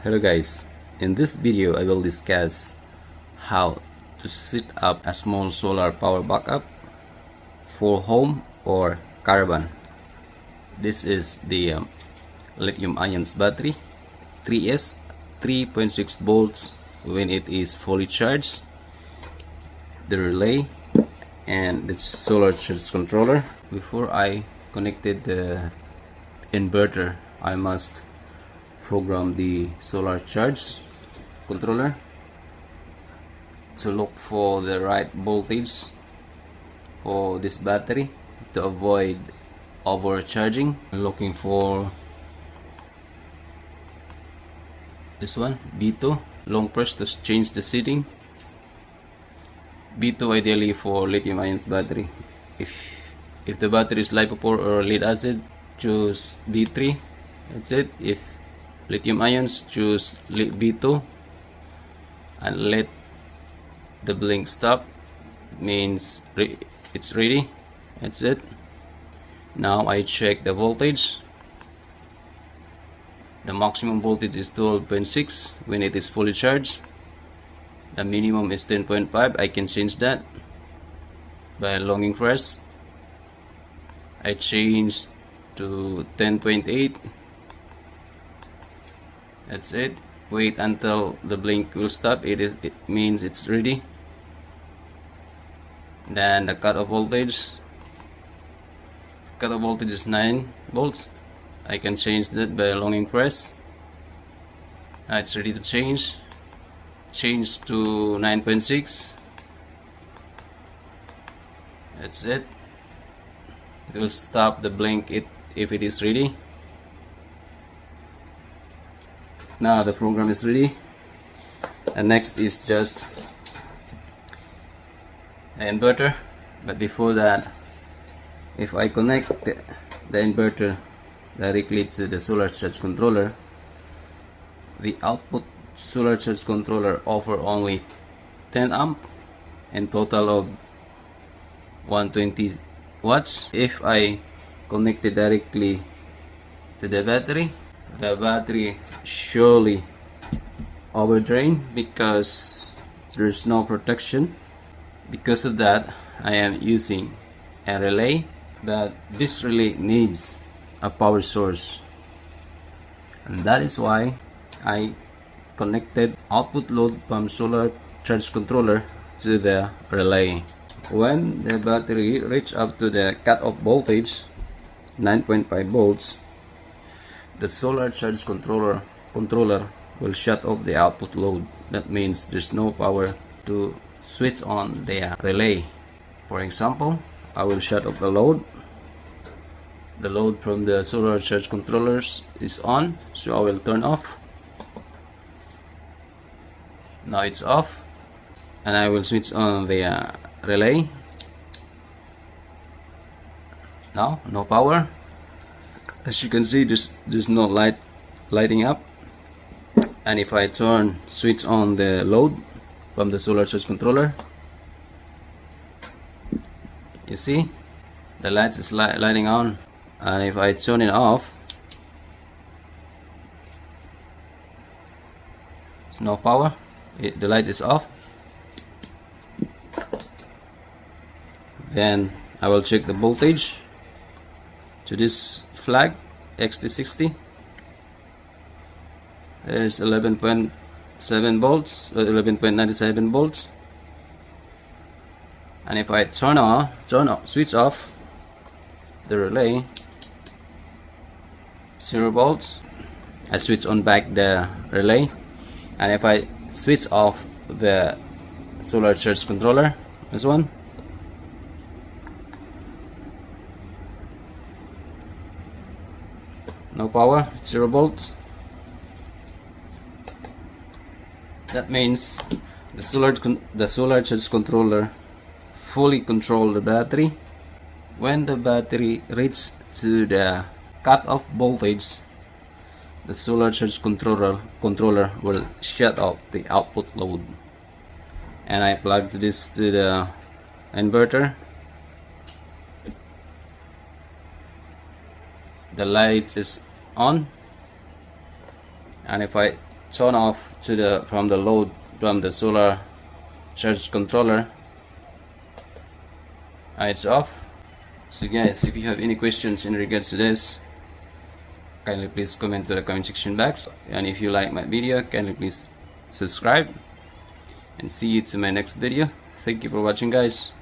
Hello guys, in this video I will discuss how to set up a small solar power backup for home or caravan. This is the lithium ion battery 3S 3.6 volts when it is fully charged, the relay, and the solar charge controller. Before I connected the inverter, I must program the solar charge controller to look for the right voltage for this battery to avoid overcharging. I'm looking for this one, B2. Long press to change the setting. B2 ideally for lithium ion battery. If the battery is LiPo4 or lead acid, choose B3. That's it. If lithium ions, choose B2 and let the blink stop. It means it's ready. That's it. Now I check the voltage. The maximum voltage is 12.6 when it is fully charged. The minimum is 10.5. I can change that by longing press. I change to 10.8. That's it. Wait until the blink will stop. It means it's ready. Then the cutoff voltage. Cutoff voltage is 9 volts. I can change that by longing press. It's ready to change. Change to 9.6. That's it. It will stop the blink if it is ready. Now the program is ready, and next is just the inverter. But before that, if I connect the inverter directly to the solar charge controller, the output solar charge controller offer only 10 amp and total of 120 watts. If I connect it directly to the battery surely overdrain because there's no protection. Because of that, I am using a relay, but this relay needs a power source, and that is why I connected output load from solar charge controller to the relay. When the battery reach up to the cutoff voltage 9.5 volts, the solar charge controller will shut off the output load. That means there's no power to switch on the relay. For example, I will shut off the load. The load from the solar charge controllers is on, so I will turn off. Now it's off, and I will switch on the relay. Now no power. As you can see, there's no lighting up. And if I switch on the load from the solar charge controller, you see the lights is lighting on. And if I turn it off, there's no power. The light is off. Then I will check the voltage to this flag XT60. There's 11.7 volts, 11.97 volts. And if I switch off the relay, 0 volts. I switch on back the relay, and if I switch off the solar charge controller, this one, no power, 0 volts. That means the solar charge controller fully control the battery. When the battery reaches to the cutoff voltage, the solar charge controller will shut off the output load. And I plugged this to the inverter. The light is on, and if I turn off to the from the solar charge controller. It's off. So guys, if you have any questions in regards to this, kindly please comment to the comment section box, and if you like my video, kindly please subscribe, and see you to my next video. Thank you for watching, guys.